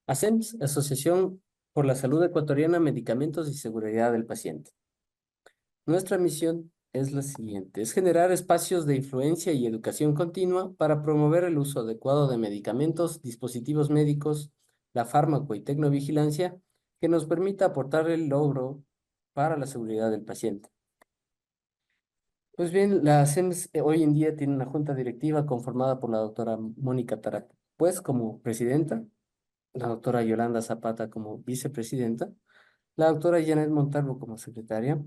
ASEMS, Asociación por la Salud Ecuatoriana, Medicamentos y Seguridad del Paciente. Nuestra misión es la siguiente, es generar espacios de influencia y educación continua para promover el uso adecuado de medicamentos, dispositivos médicos, la fármaco y tecnovigilancia que nos permita aportar el logro para la seguridad del paciente. Pues bien, la ASEMS hoy en día tiene una junta directiva conformada por la doctora Mónica Tarac, pues como presidenta, la doctora Yolanda Zapata como vicepresidenta, la doctora Janet Montalvo como secretaria,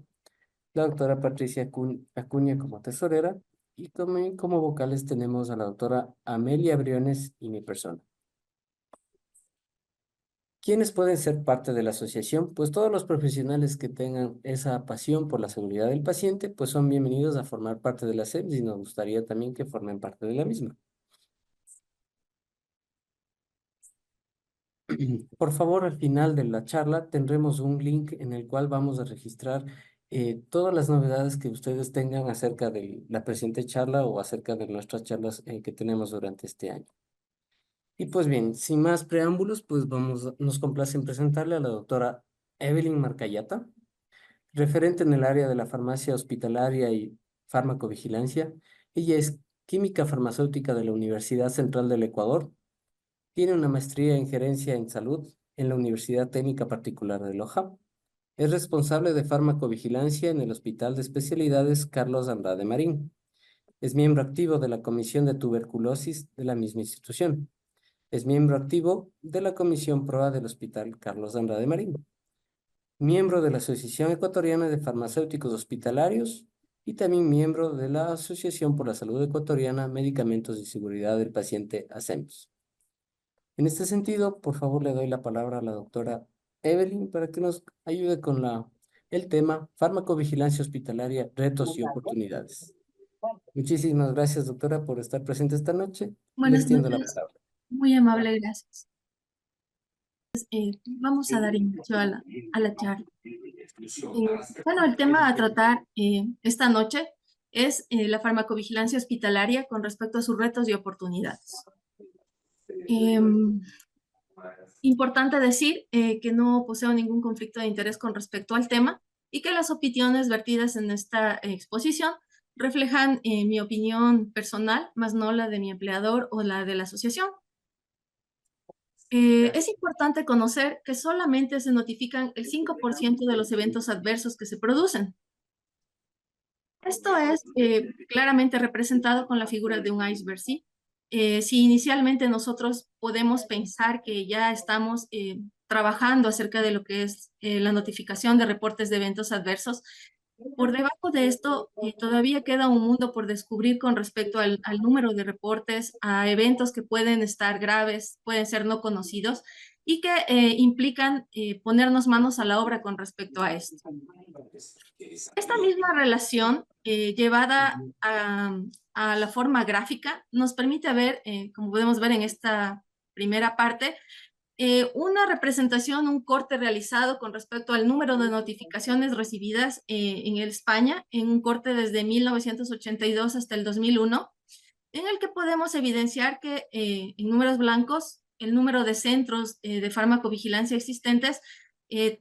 la doctora Patricia Acuña como tesorera y también como vocales tenemos a la doctora Amelia Briones y mi persona. ¿Quiénes pueden ser parte de la asociación? Pues todos los profesionales que tengan esa pasión por la seguridad del paciente, pues son bienvenidos a formar parte de la SEMS y nos gustaría también que formen parte de la misma. Por favor, al final de la charla tendremos un link en el cual vamos a registrar todas las novedades que ustedes tengan acerca de la presente charla o acerca de nuestras charlas que tenemos durante este año. Y pues bien, sin más preámbulos, pues nos complace en presentarle a la doctora Evelyn Marcayata, referente en el área de la farmacia hospitalaria y farmacovigilancia. Ella es química farmacéutica de la Universidad Central del Ecuador. Tiene una maestría en gerencia en salud en la Universidad Técnica Particular de Loja. Es responsable de farmacovigilancia en el Hospital de Especialidades Carlos Andrade Marín. Es miembro activo de la Comisión de Tuberculosis de la misma institución. Es miembro activo de la Comisión PROA del Hospital Carlos Andrade Marín. Miembro de la Asociación Ecuatoriana de Farmacéuticos Hospitalarios y también miembro de la Asociación por la Salud Ecuatoriana, Medicamentos y Seguridad del Paciente, ASEMS. En este sentido, por favor, le doy la palabra a la doctora Evelyn para que nos ayude con el tema farmacovigilancia hospitalaria, retos y oportunidades. Muchísimas gracias, doctora, por estar presente esta noche. Le Buenas extiendo la noches, palabra. muy amable, gracias. Vamos a dar inicio a la charla. Bueno, el tema a tratar esta noche es la farmacovigilancia hospitalaria con respecto a sus retos y oportunidades. Importante decir que no poseo ningún conflicto de interés con respecto al tema y que las opiniones vertidas en esta exposición reflejan mi opinión personal, más no la de mi empleador o la de la asociación. Es importante conocer que solamente se notifican el 5% de los eventos adversos que se producen. Esto es claramente representado con la figura de un iceberg, ¿sí? Si inicialmente nosotros podemos pensar que ya estamos trabajando acerca de lo que es la notificación de reportes de eventos adversos, por debajo de esto todavía queda un mundo por descubrir con respecto al número de reportes, a eventos que pueden estar graves, pueden ser no conocidos y que implican ponernos manos a la obra con respecto a esto. Esta misma relación llevada a la forma gráfica nos permite ver, como podemos ver en esta primera parte, una representación, un corte realizado con respecto al número de notificaciones recibidas en España, en un corte desde 1982 hasta el 2001, en el que podemos evidenciar que en números blancos, el número de centros de farmacovigilancia existentes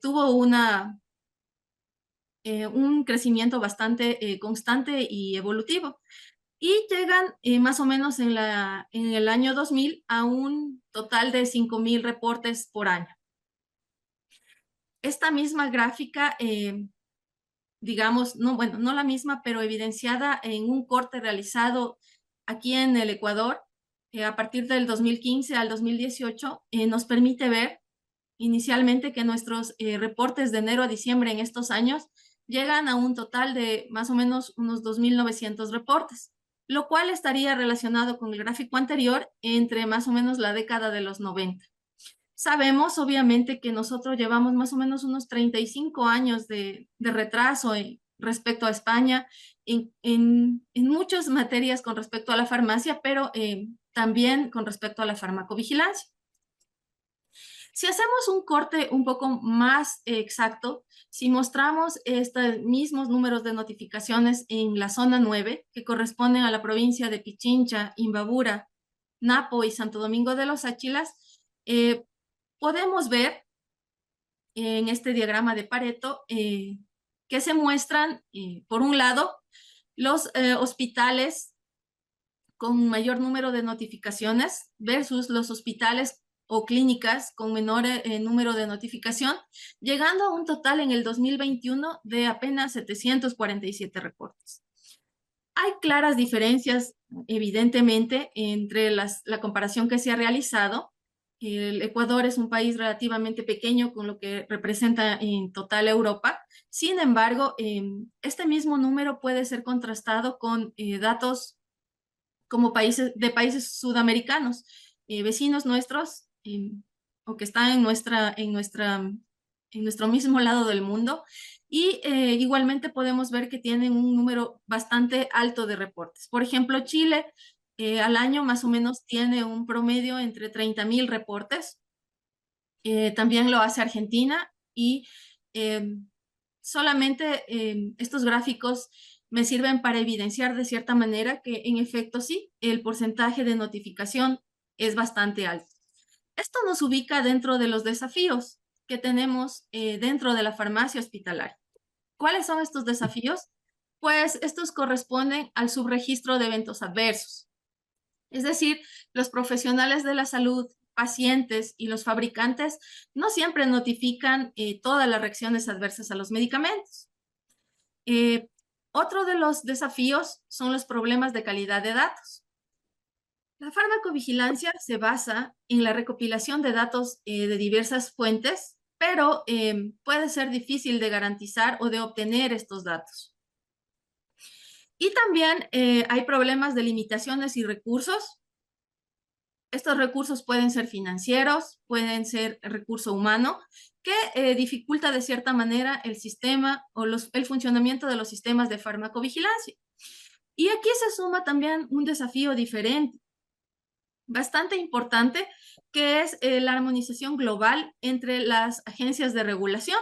tuvo un crecimiento bastante constante y evolutivo. Y llegan más o menos en el año 2000 a un total de 5,000 reportes por año. Esta misma gráfica, digamos, no, bueno, no la misma, pero evidenciada en un corte realizado aquí en el Ecuador, a partir del 2015 al 2018, nos permite ver inicialmente que nuestros reportes de enero a diciembre en estos años llegan a un total de más o menos unos 2,900 reportes, lo cual estaría relacionado con el gráfico anterior entre más o menos la década de los 90. Sabemos, obviamente, que nosotros llevamos más o menos unos 35 años de retraso respecto a España en muchas materias con respecto a la farmacia, pero también con respecto a la farmacovigilancia. Si hacemos un corte un poco más exacto, si mostramos estos mismos números de notificaciones en la zona 9, que corresponden a la provincia de Pichincha, Imbabura, Napo y Santo Domingo de los Áchilas, podemos ver en este diagrama de Pareto que se muestran, por un lado, los hospitales con mayor número de notificaciones versus los hospitales o clínicas con menor número de notificación, llegando a un total en el 2021 de apenas 747 reportes. Hay claras diferencias, evidentemente, entre la comparación que se ha realizado. El Ecuador es un país relativamente pequeño con lo que representa en total Europa. Sin embargo, este mismo número puede ser contrastado con datos como países sudamericanos, vecinos nuestros, o que están en nuestro mismo lado del mundo. Y igualmente podemos ver que tienen un número bastante alto de reportes. Por ejemplo, Chile al año más o menos tiene un promedio entre 30.000 reportes. También lo hace Argentina y eh, solamente estos gráficos me sirven para evidenciar de cierta manera que en efecto sí, el porcentaje de notificación es bastante alto. Esto nos ubica dentro de los desafíos que tenemos dentro de la farmacia hospitalaria. ¿Cuáles son estos desafíos? Pues estos corresponden al subregistro de eventos adversos. Es decir, los profesionales de la salud, pacientes y los fabricantes no siempre notifican todas las reacciones adversas a los medicamentos. Eh, Otro de los desafíos son los problemas de calidad de datos. La farmacovigilancia se basa en la recopilación de datos de diversas fuentes, pero puede ser difícil de garantizar o de obtener estos datos. Y también hay problemas de limitaciones y recursos. Estos recursos pueden ser financieros, pueden ser recurso humano, que dificulta de cierta manera el sistema o el funcionamiento de los sistemas de farmacovigilancia. Y aquí se suma también un desafío diferente, bastante importante, que es la armonización global entre las agencias de regulación.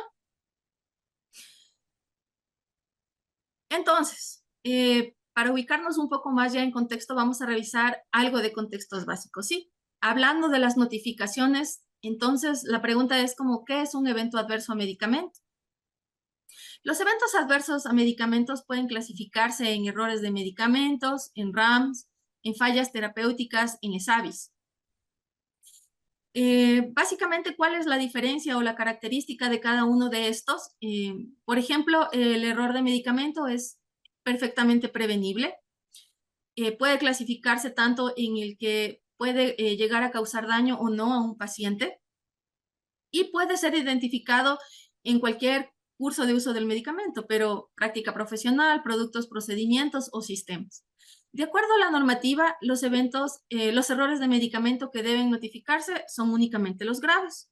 Entonces, para ubicarnos un poco más ya en contexto, vamos a revisar algo de contextos básicos, ¿sí? Hablando de las notificaciones, entonces la pregunta es como, ¿qué es un evento adverso a medicamento? Los eventos adversos a medicamentos pueden clasificarse en errores de medicamentos, en RAMS, en fallas terapéuticas, en ESAVIS. Básicamente, ¿cuál es la diferencia o la característica de cada uno de estos? Por ejemplo, el error de medicamento es perfectamente prevenible. Puede clasificarse tanto en el que puede llegar a causar daño o no a un paciente y puede ser identificado en cualquier curso de uso del medicamento, pero práctica profesional, productos, procedimientos o sistemas. De acuerdo a la normativa, los errores de medicamento que deben notificarse son únicamente los graves.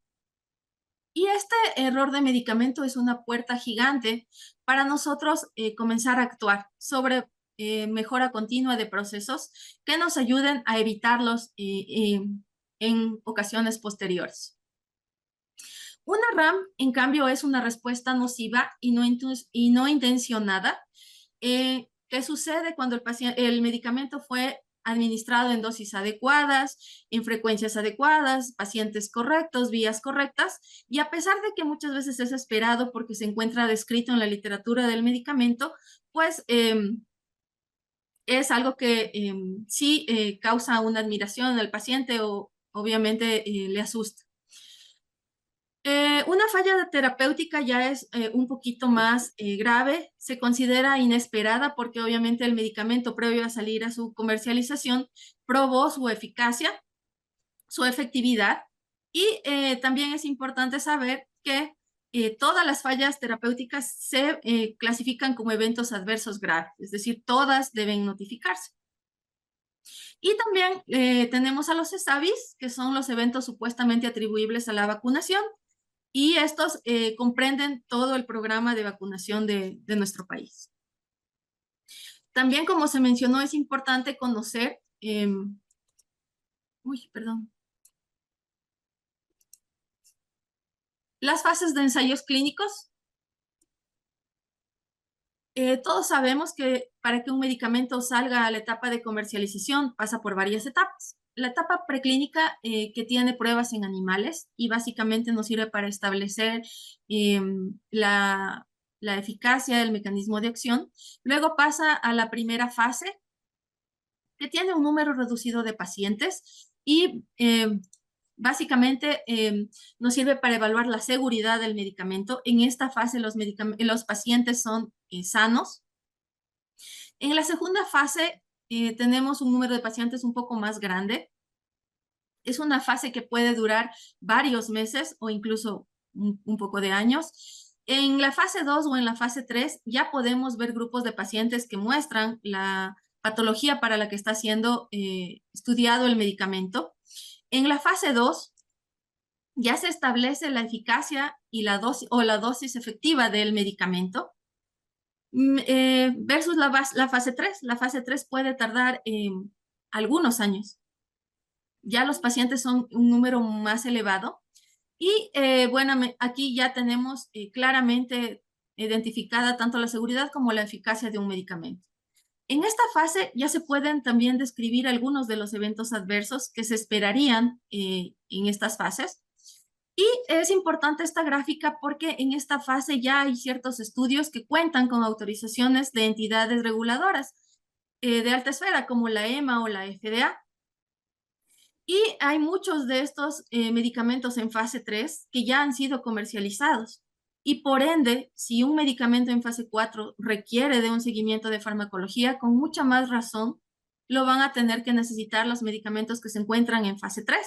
Y este error de medicamento es una puerta gigante para nosotros comenzar a actuar sobre mejora continua de procesos que nos ayuden a evitarlos en ocasiones posteriores. Una RAM, en cambio, es una respuesta nociva y no intencionada. ¿Qué sucede cuando el medicamento fue administrado en dosis adecuadas, en frecuencias adecuadas, pacientes correctos, vías correctas? Y a pesar de que muchas veces es esperado porque se encuentra descrito en la literatura del medicamento, pues es algo que sí causa una admiración al paciente o obviamente le asusta. Una falla terapéutica ya es un poquito más grave, se considera inesperada porque obviamente el medicamento previo a salir a su comercialización probó su eficacia, su efectividad y también es importante saber que todas las fallas terapéuticas se clasifican como eventos adversos graves, es decir, todas deben notificarse. Y también tenemos a los ESAVIS, que son los eventos supuestamente atribuibles a la vacunación, y estos comprenden todo el programa de vacunación de nuestro país. También, como se mencionó, es importante conocer, las fases de ensayos clínicos. Todos sabemos que para que un medicamento salga a la etapa de comercialización pasa por varias etapas. la etapa preclínica que tiene pruebas en animales y básicamente nos sirve para establecer la eficacia del mecanismo de acción. Luego pasa a la primera fase, que tiene un número reducido de pacientes y básicamente nos sirve para evaluar la seguridad del medicamento. En esta fase los pacientes son sanos. En la segunda fase tenemos un número de pacientes un poco más grande. Es una fase que puede durar varios meses o incluso un poco de años. En la fase 2 o en la fase 3 ya podemos ver grupos de pacientes que muestran la patología para la que está siendo estudiado el medicamento. En la fase 2 ya se establece la eficacia y la dosis efectiva del medicamento versus la fase 3. La fase 3 puede tardar algunos años. Ya los pacientes son un número más elevado. Y bueno, aquí ya tenemos claramente identificada tanto la seguridad como la eficacia de un medicamento. En esta fase ya se pueden también describir algunos de los eventos adversos que se esperarían en estas fases. Y es importante esta gráfica porque en esta fase ya hay ciertos estudios que cuentan con autorizaciones de entidades reguladoras de alta esfera, como la EMA o la FDA. Y hay muchos de estos medicamentos en fase 3 que ya han sido comercializados. Y por ende, si un medicamento en fase 4 requiere de un seguimiento de farmacología, con mucha más razón, lo van a tener que necesitar los medicamentos que se encuentran en fase 3.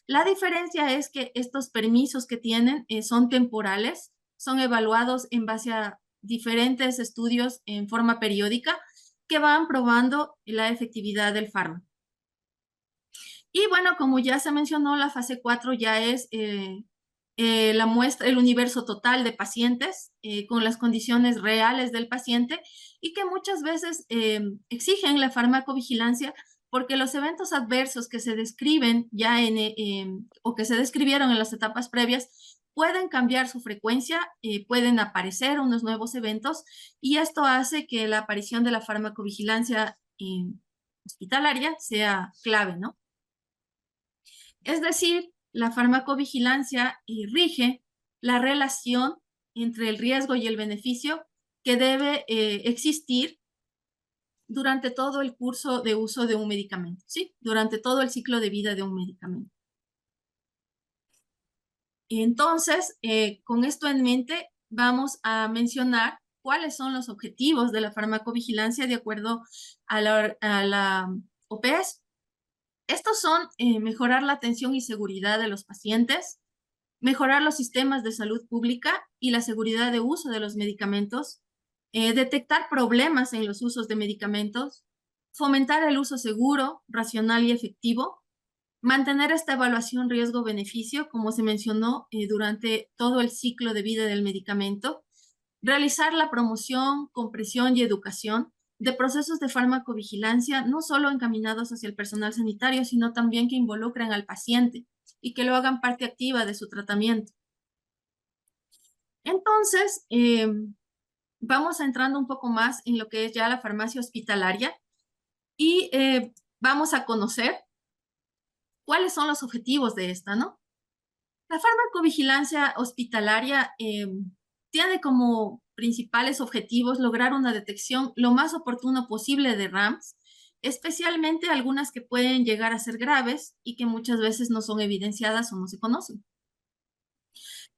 La diferencia es que estos permisos que tienen son temporales, son evaluados en base a diferentes estudios en forma periódica que van probando la efectividad del fármaco. Y bueno, como ya se mencionó, la fase 4 ya es la muestra, el universo total de pacientes con las condiciones reales del paciente y que muchas veces exigen la farmacovigilancia porque los eventos adversos que se describen ya o que se describieron en las etapas previas pueden cambiar su frecuencia, pueden aparecer unos nuevos eventos y esto hace que la aparición de la farmacovigilancia hospitalaria sea clave, ¿no? Es decir, la farmacovigilancia rige la relación entre el riesgo y el beneficio que debe existir durante todo el curso de uso de un medicamento, ¿sí? Durante todo el ciclo de vida de un medicamento. Entonces, con esto en mente, vamos a mencionar cuáles son los objetivos de la farmacovigilancia de acuerdo a la OPS. Estos son mejorar la atención y seguridad de los pacientes, mejorar los sistemas de salud pública y la seguridad de uso de los medicamentos, detectar problemas en los usos de medicamentos, fomentar el uso seguro, racional y efectivo, mantener esta evaluación riesgo-beneficio, como se mencionó durante todo el ciclo de vida del medicamento, realizar la promoción, compresión y educación de procesos de farmacovigilancia, no solo encaminados hacia el personal sanitario, sino también que involucren al paciente y que lo hagan parte activa de su tratamiento. Entonces, vamos entrando un poco más en lo que es ya la farmacia hospitalaria y vamos a conocer cuáles son los objetivos de esta, ¿no? La farmacovigilancia hospitalaria tiene como principales objetivos lograr una detección lo más oportuno posible de RAMs, especialmente algunas que pueden llegar a ser graves y que muchas veces no son evidenciadas o no se conocen.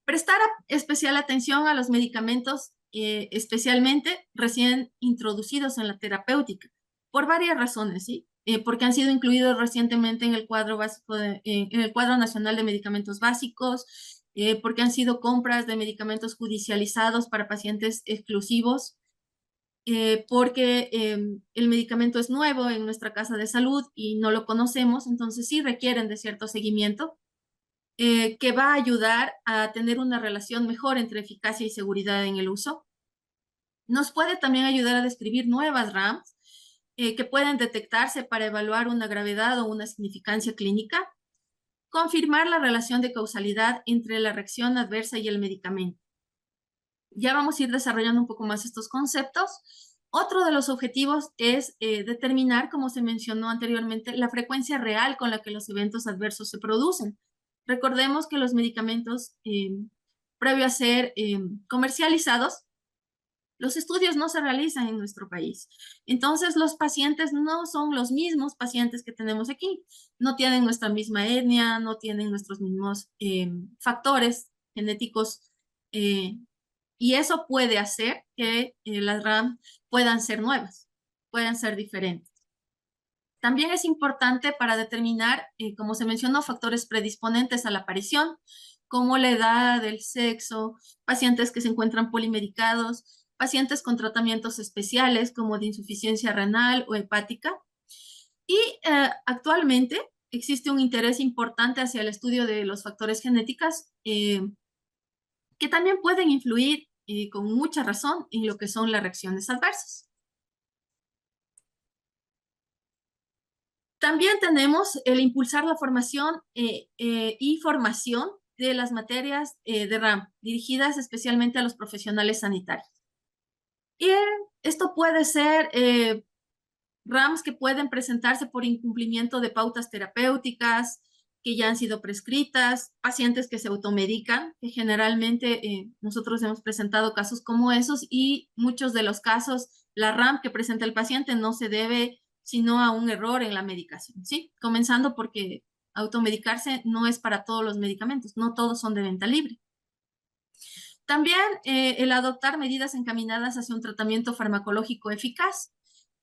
Prestar especial atención a los medicamentos, especialmente recién introducidos en la terapéutica, por varias razones, ¿sí? Porque han sido incluidos recientemente en el cuadro básico en el cuadro nacional de medicamentos básicos, porque han sido compras de medicamentos judicializados para pacientes exclusivos, porque el medicamento es nuevo en nuestra casa de salud y no lo conocemos, entonces sí requieren de cierto seguimiento que va a ayudar a tener una relación mejor entre eficacia y seguridad en el uso. Nos puede también ayudar a describir nuevas RAMs que pueden detectarse para evaluar una gravedad o una significancia clínica, confirmar la relación de causalidad entre la reacción adversa y el medicamento. Ya vamos a ir desarrollando un poco más estos conceptos. Otro de los objetivos es determinar, como se mencionó anteriormente, la frecuencia real con la que los eventos adversos se producen. Recordemos que los medicamentos, previo a ser comercializados, los estudios no se realizan en nuestro país. Entonces, los pacientes no son los mismos pacientes que tenemos aquí. No tienen nuestra misma etnia, no tienen nuestros mismos factores genéticos, y eso puede hacer que las RAM puedan ser nuevas, puedan ser diferentes. También es importante para determinar, como se mencionó, factores predisponentes a la aparición, como la edad, el sexo, pacientes que se encuentran polimedicados, pacientes con tratamientos especiales como de insuficiencia renal o hepática. Y actualmente existe un interés importante hacia el estudio de los factores genéticos que también pueden influir con mucha razón en lo que son las reacciones adversas. También tenemos el impulsar la formación y formación de las materias de RAM, dirigidas especialmente a los profesionales sanitarios. Y esto puede ser RAMs que pueden presentarse por incumplimiento de pautas terapéuticas que ya han sido prescritas, pacientes que se automedican, que generalmente nosotros hemos presentado casos como esos, y muchos de los casos, la RAM que presenta el paciente no se debe sino a un error en la medicación, ¿sí? Comenzando porque automedicarse no es para todos los medicamentos, no todos son de venta libre. También el adoptar medidas encaminadas hacia un tratamiento farmacológico eficaz,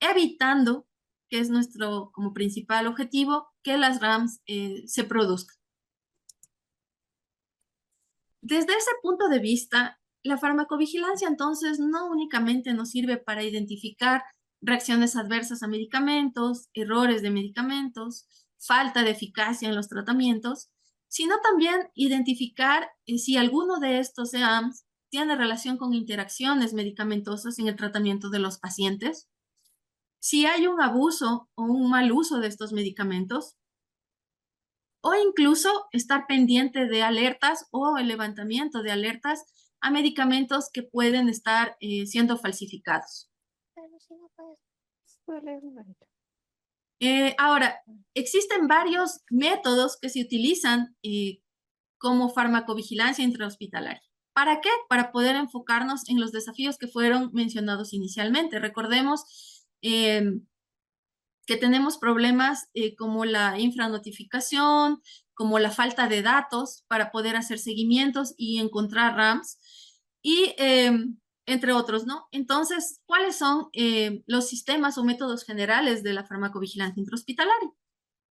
evitando, que es nuestro como principal objetivo, que las RAMs se produzcan. Desde ese punto de vista, la farmacovigilancia entonces no únicamente nos sirve para identificar reacciones adversas a medicamentos, errores de medicamentos, falta de eficacia en los tratamientos, sino también identificar si alguno de estos EAMs tiene relación con interacciones medicamentosas en el tratamiento de los pacientes, si hay un abuso o un mal uso de estos medicamentos, o incluso estar pendiente de alertas o el levantamiento de alertas a medicamentos que pueden estar siendo falsificados. Ahora, existen varios métodos que se utilizan como farmacovigilancia intrahospitalaria. ¿Para qué? Para poder enfocarnos en los desafíos que fueron mencionados inicialmente. Recordemos que tenemos problemas como la infranotificación, como la falta de datos para poder hacer seguimientos y encontrar RAMs, y entre otros, ¿no? Entonces, ¿cuáles son los sistemas o métodos generales de la farmacovigilancia intrahospitalaria?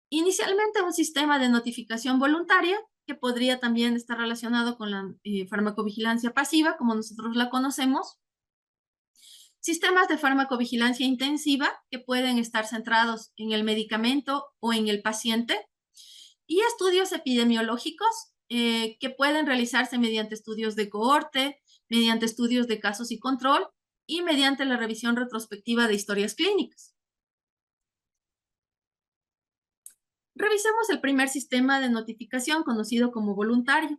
Inicialmente, un sistema de notificación voluntaria, que podría también estar relacionado con la farmacovigilancia pasiva, como nosotros la conocemos. Sistemas de farmacovigilancia intensiva, que pueden estar centrados en el medicamento o en el paciente. Y estudios epidemiológicos, que pueden realizarse mediante estudios de cohorte, mediante estudios de casos y control, y mediante la revisión retrospectiva de historias clínicas. Revisemos el primer sistema de notificación, conocido como voluntario.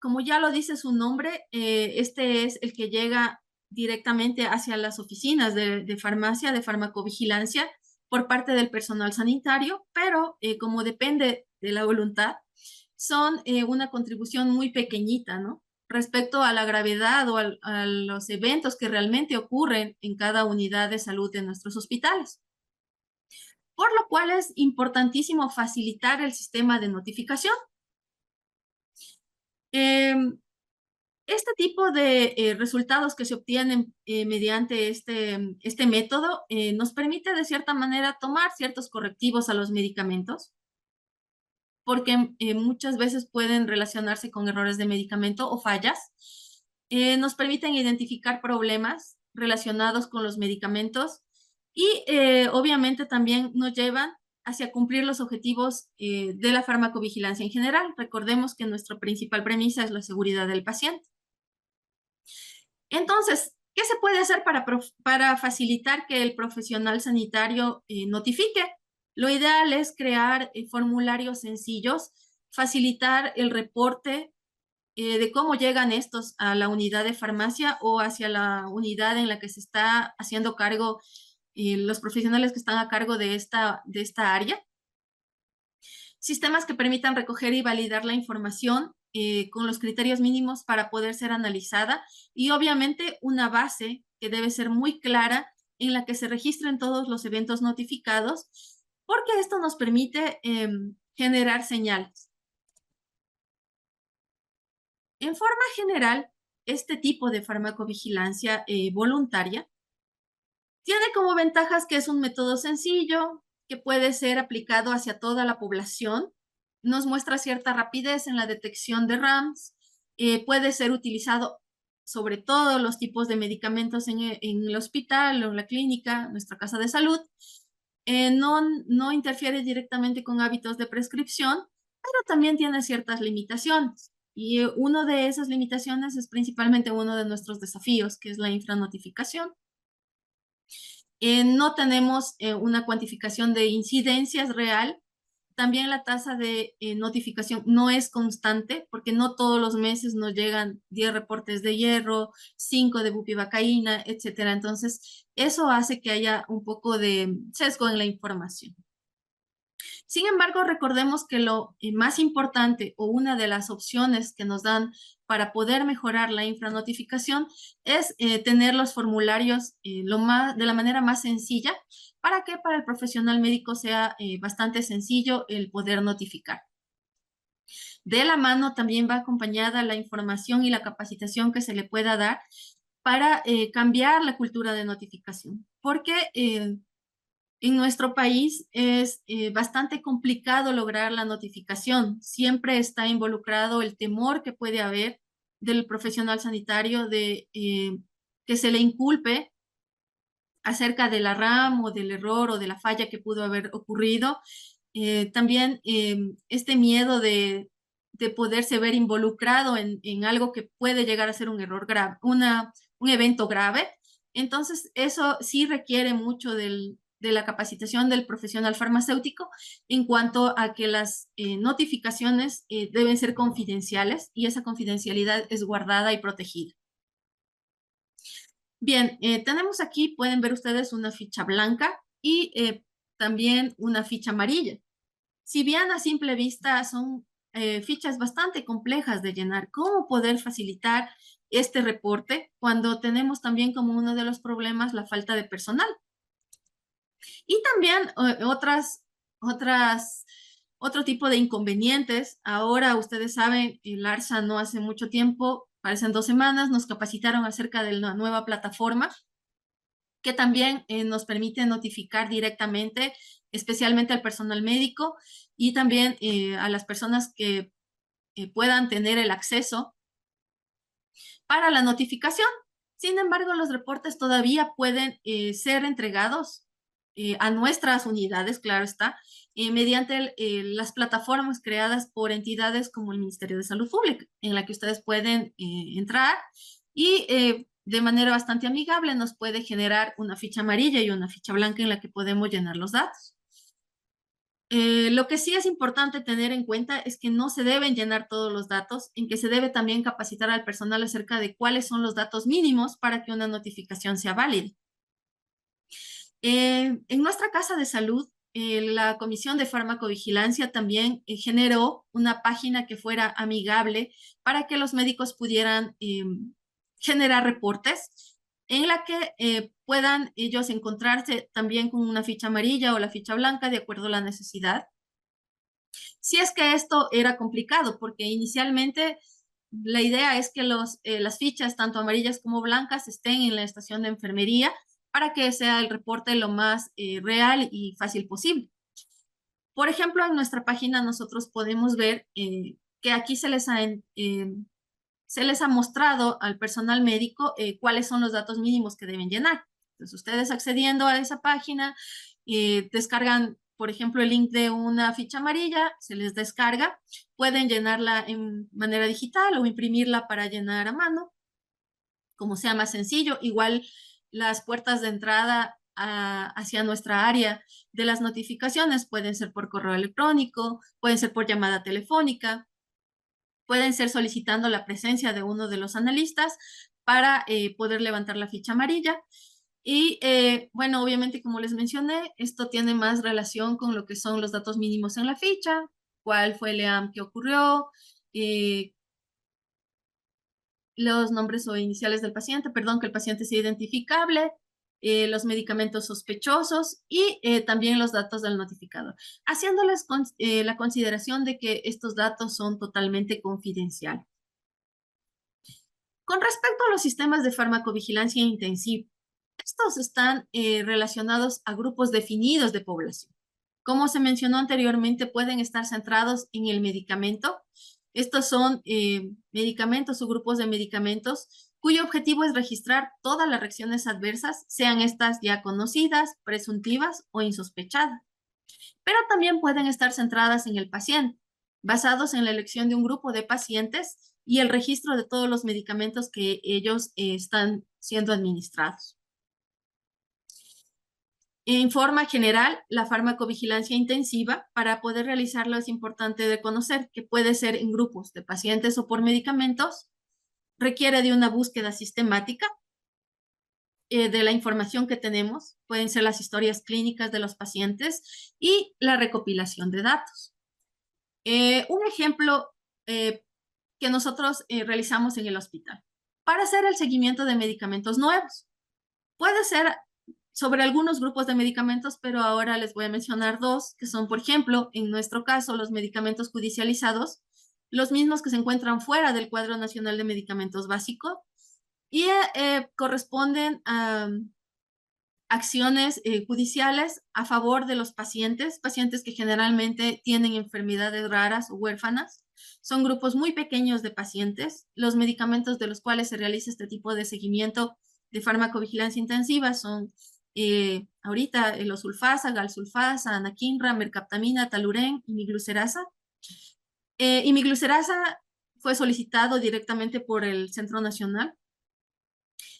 Como ya lo dice su nombre, este es el que llega directamente hacia las oficinas de farmacia, de farmacovigilancia, por parte del personal sanitario, pero como depende de la voluntad, son una contribución muy pequeñita, ¿no? Respecto a la gravedad o a los eventos que realmente ocurren en cada unidad de salud de nuestros hospitales. Por lo cual es importantísimo facilitar el sistema de notificación. Este tipo de resultados que se obtienen mediante este método nos permite de cierta manera tomar ciertos correctivos a los medicamentos, porque muchas veces pueden relacionarse con errores de medicamento o fallas. Nos permiten identificar problemas relacionados con los medicamentos y obviamente también nos llevan hacia cumplir los objetivos de la farmacovigilancia en general. Recordemos que nuestra principal premisa es la seguridad del paciente. Entonces, ¿qué se puede hacer para facilitar que el profesional sanitario notifique? Lo ideal es crear formularios sencillos, facilitar el reporte de cómo llegan estos a la unidad de farmacia o hacia la unidad en la que se está haciendo cargo los profesionales que están a cargo de esta área. Sistemas que permitan recoger y validar la información con los criterios mínimos para poder ser analizada y obviamente una base que debe ser muy clara en la que se registren todos los eventos notificados, porque esto nos permite generar señales. En forma general, este tipo de farmacovigilancia voluntaria tiene como ventajas que es un método sencillo, que puede ser aplicado hacia toda la población, nos muestra cierta rapidez en la detección de RAMs, puede ser utilizado sobre todos los tipos de medicamentos en el hospital o en la clínica, nuestra casa de salud. No interfiere directamente con hábitos de prescripción, pero también tiene ciertas limitaciones. Y una de esas limitaciones es principalmente uno de nuestros desafíos, que es la infranotificación. No tenemos una cuantificación de incidencias real. También la tasa de notificación no es constante porque no todos los meses nos llegan 10 reportes de hierro, 5 de bupivacaína, etcétera. Entonces, eso hace que haya un poco de sesgo en la información. Sin embargo, recordemos que lo más importante o una de las opciones que nos dan para poder mejorar la infranotificación es tener los formularios de la manera más sencilla para que para el profesional médico sea bastante sencillo el poder notificar. De la mano también va acompañada la información y la capacitación que se le pueda dar para cambiar la cultura de notificación, porque en nuestro país es bastante complicado lograr la notificación. Siempre está involucrado el temor que puede haber del profesional sanitario de que se le inculpe acerca de la RAM o del error o de la falla que pudo haber ocurrido. También este miedo de poderse ver involucrado en algo que puede llegar a ser un error grave, un evento grave. Entonces, eso sí requiere mucho de la capacitación del profesional farmacéutico en cuanto a que las notificaciones deben ser confidenciales y esa confidencialidad es guardada y protegida. Bien, tenemos aquí, pueden ver ustedes una ficha blanca y también una ficha amarilla. Si bien a simple vista son fichas bastante complejas de llenar, ¿cómo poder facilitar este reporte cuando tenemos también como uno de los problemas la falta de personal? Y también otro tipo de inconvenientes. Ahora ustedes saben, el ARSA no hace mucho tiempo, parecen 2 semanas, nos capacitaron acerca de la nueva plataforma que también nos permite notificar directamente, especialmente al personal médico y también a las personas que puedan tener el acceso para la notificación. Sin embargo, los reportes todavía pueden ser entregados a nuestras unidades, claro está, mediante las plataformas creadas por entidades como el Ministerio de Salud Pública, en la que ustedes pueden entrar y de manera bastante amigable nos puede generar una ficha amarilla y una ficha blanca en la que podemos llenar los datos. Lo que sí es importante tener en cuenta es que no se deben llenar todos los datos, en que se debe también capacitar al personal acerca de cuáles son los datos mínimos para que una notificación sea válida. En nuestra casa de salud, la Comisión de Farmacovigilancia también generó una página que fuera amigable para que los médicos pudieran generar reportes en la que puedan ellos encontrarse también con una ficha amarilla o la ficha blanca de acuerdo a la necesidad. Si es que esto era complicado, porque inicialmente la idea es que las fichas, tanto amarillas como blancas, estén en la estación de enfermería para que sea el reporte lo más real y fácil posible. Por ejemplo, en nuestra página nosotros podemos ver que aquí se les ha mostrado al personal médico cuáles son los datos mínimos que deben llenar. Entonces, ustedes accediendo a esa página, descargan, por ejemplo, el link de una ficha amarilla, se les descarga, pueden llenarla en manera digital o imprimirla para llenar a mano, como sea más sencillo. Igual las puertas de entrada hacia nuestra área de las notificaciones pueden ser por correo electrónico, pueden ser por llamada telefónica. pueden ser solicitando la presencia de uno de los analistas para poder levantar la ficha amarilla. Y bueno, obviamente, como les mencioné, esto tiene más relación con lo que son los datos mínimos en la ficha, cuál fue el EAM que ocurrió, eh, los nombres o iniciales del paciente, perdón, que el paciente sea identificable, los medicamentos sospechosos y también los datos del notificador, haciéndoles la consideración de que estos datos son totalmente confidenciales. Con respecto a los sistemas de farmacovigilancia intensiva, estos están relacionados a grupos definidos de población. Como se mencionó anteriormente, pueden estar centrados en el medicamento. Estos son medicamentos o grupos de medicamentos cuyo objetivo es registrar todas las reacciones adversas, sean estas ya conocidas, presuntivas o insospechadas. Pero también pueden estar centradas en el paciente, basados en la elección de un grupo de pacientes y el registro de todos los medicamentos que ellos están siendo administrados. En forma general, la farmacovigilancia intensiva, para poder realizarlo es importante de conocer que puede ser en grupos de pacientes o por medicamentos, requiere de una búsqueda sistemática de la información que tenemos, pueden ser las historias clínicas de los pacientes y la recopilación de datos. Un ejemplo que nosotros realizamos en el hospital para hacer el seguimiento de medicamentos nuevos. Puede ser sobre algunos grupos de medicamentos, pero ahora les voy a mencionar dos, que son, por ejemplo, en nuestro caso, los medicamentos judicializados, los mismos que se encuentran fuera del Cuadro Nacional de Medicamentos Básico y corresponden a acciones judiciales a favor de los pacientes, pacientes que generalmente tienen enfermedades raras o huérfanas. Son grupos muy pequeños de pacientes. Los medicamentos de los cuales se realiza este tipo de seguimiento de farmacovigilancia intensiva son ahorita los sulfasa, galsulfasa, anakinra, mercaptamina, taluren y miglucerasa. Y miglucerasa fue solicitado directamente por el Centro Nacional.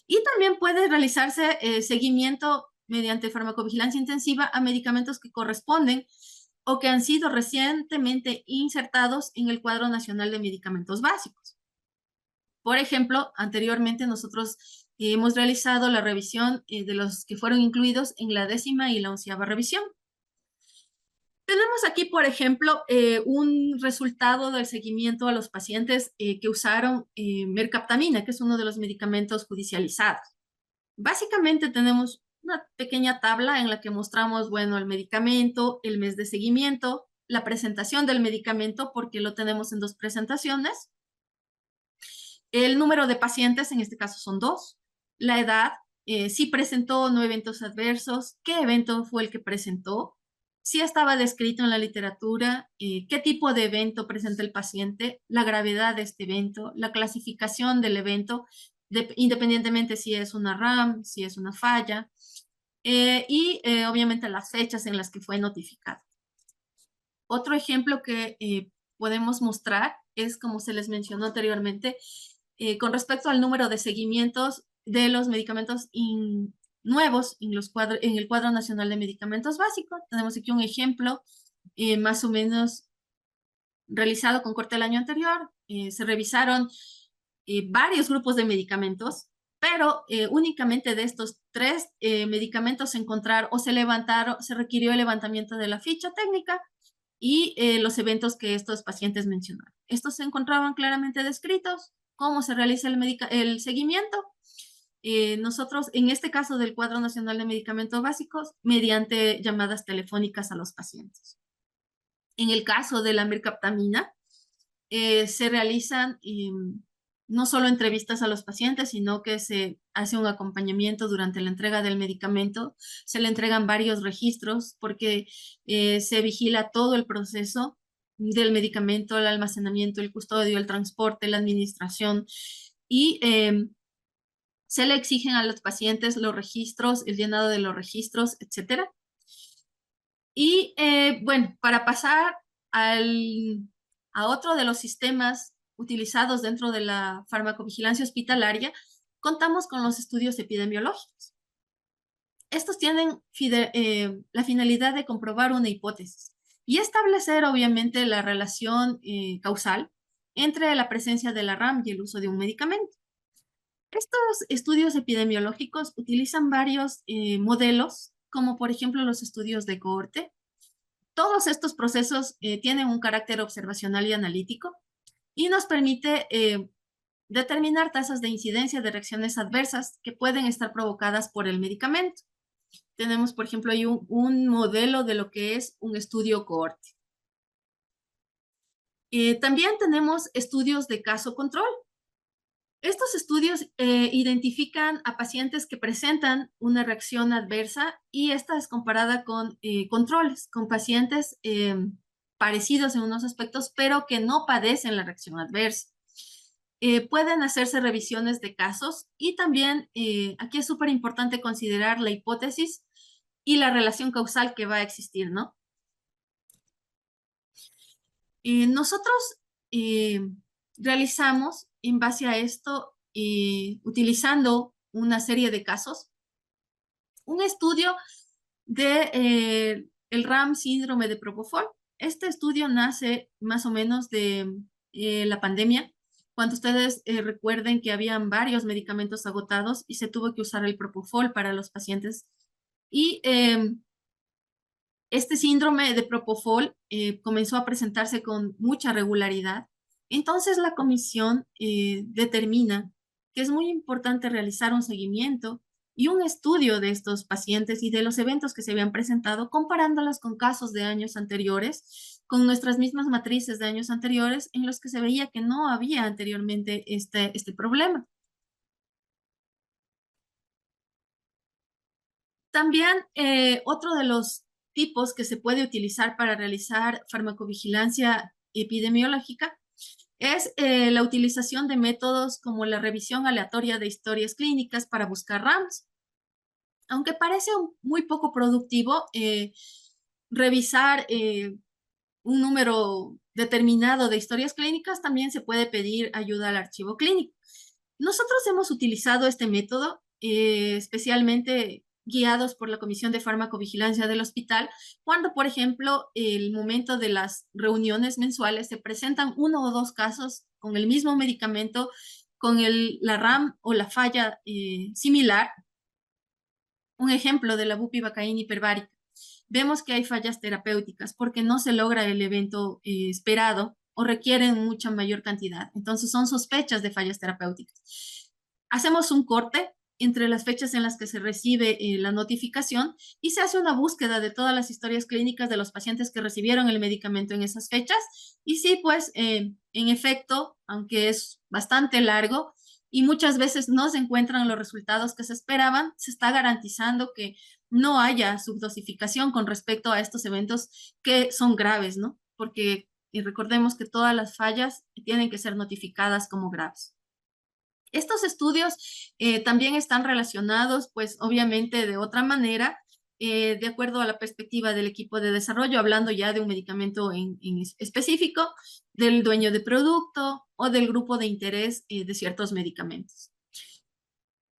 Y también puede realizarse seguimiento mediante farmacovigilancia intensiva a medicamentos que corresponden o que han sido recientemente insertados en el Cuadro Nacional de Medicamentos Básicos. Por ejemplo, anteriormente nosotros hemos realizado la revisión de los que fueron incluidos en la 10ª y la 11ª revisión. Tenemos aquí, por ejemplo, un resultado del seguimiento a los pacientes que usaron mercaptamina, que es uno de los medicamentos judicializados. Básicamente tenemos una pequeña tabla en la que mostramos, bueno, el medicamento, el mes de seguimiento, la presentación del medicamento, porque lo tenemos en dos presentaciones, el número de pacientes, en este caso son 2, la edad, si presentó o no eventos adversos, qué evento fue el que presentó, si estaba descrito en la literatura, qué tipo de evento presenta el paciente, la gravedad de este evento, la clasificación del evento, independientemente si es una RAM, si es una falla, y obviamente las fechas en las que fue notificado. Otro ejemplo que podemos mostrar es, como se les mencionó anteriormente, con respecto al número de seguimientos de los medicamentos nuevos en el Cuadro Nacional de Medicamentos Básicos. Tenemos aquí un ejemplo más o menos realizado con corte del año anterior. Se revisaron varios grupos de medicamentos, pero únicamente de estos 3 medicamentos se encontraron o se requirió el levantamiento de la ficha técnica y los eventos que estos pacientes mencionaron. Estos se encontraban claramente descritos, cómo se realiza el seguimiento. Nosotros, en este caso del Cuadro Nacional de Medicamentos Básicos, mediante llamadas telefónicas a los pacientes. En el caso de la mercaptamina, se realizan no solo entrevistas a los pacientes, sino que se hace un acompañamiento durante la entrega del medicamento. Se le entregan varios registros porque se vigila todo el proceso del medicamento, el almacenamiento, el custodio, el transporte, la administración y se le exigen a los pacientes los registros, el llenado de los registros, etcétera. Y bueno, para pasar a otro de los sistemas utilizados dentro de la farmacovigilancia hospitalaria, contamos con los estudios epidemiológicos. Estos tienen la finalidad de comprobar una hipótesis y establecer, obviamente, la relación causal entre la presencia de la RAM y el uso de un medicamento. Estos estudios epidemiológicos utilizan varios modelos, como por ejemplo los estudios de cohorte. Todos estos procesos tienen un carácter observacional y analítico y nos permite determinar tasas de incidencia de reacciones adversas que pueden estar provocadas por el medicamento. Tenemos, por ejemplo, ahí un modelo de lo que es un estudio cohorte. También tenemos estudios de caso control. Estos estudios identifican a pacientes que presentan una reacción adversa y esta es comparada con controles, con pacientes parecidos en unos aspectos, pero que no padecen la reacción adversa. Pueden hacerse revisiones de casos y también aquí es súper importante considerar la hipótesis y la relación causal que va a existir, ¿no? Nosotros eh, realizamos en base a esto, utilizando una serie de casos, un estudio de el RAM síndrome de Propofol. Este estudio nace más o menos de la pandemia, cuando ustedes recuerden que habían varios medicamentos agotados y se tuvo que usar el Propofol para los pacientes. Y este síndrome de Propofol comenzó a presentarse con mucha regularidad. Entonces la comisión determina que es muy importante realizar un seguimiento y un estudio de estos pacientes y de los eventos que se habían presentado, comparándolos con casos de años anteriores, con nuestras mismas matrices de años anteriores, en los que se veía que no había anteriormente este problema. También otro de los tipos que se puede utilizar para realizar farmacovigilancia epidemiológica es la utilización de métodos como la revisión aleatoria de historias clínicas para buscar RAMs. Aunque parece muy poco productivo, revisar un número determinado de historias clínicas, también se puede pedir ayuda al archivo clínico. Nosotros hemos utilizado este método, especialmente guiados por la Comisión de Farmacovigilancia del hospital, cuando, por ejemplo, el momento de las reuniones mensuales se presentan uno o dos casos con el mismo medicamento, con la RAM o la falla similar. Un ejemplo de la bupivacaína hiperbárica. Vemos que hay fallas terapéuticas porque no se logra el evento esperado o requieren mucha mayor cantidad. Entonces son sospechas de fallas terapéuticas. Hacemos un corte entre las fechas en las que se recibe la notificación y se hace una búsqueda de todas las historias clínicas de los pacientes que recibieron el medicamento en esas fechas. Y sí, pues en efecto, aunque es bastante largo, y muchas veces no se encuentran los resultados que se esperaban, se está garantizando que no haya subdosificación con respecto a estos eventos que son graves, ¿no? Porque y recordemos que todas las fallas tienen que ser notificadas como graves. Estos estudios también están relacionados, pues obviamente de otra manera, de acuerdo a la perspectiva del equipo de desarrollo, hablando ya de un medicamento en específico, del dueño de producto o del grupo de interés de ciertos medicamentos.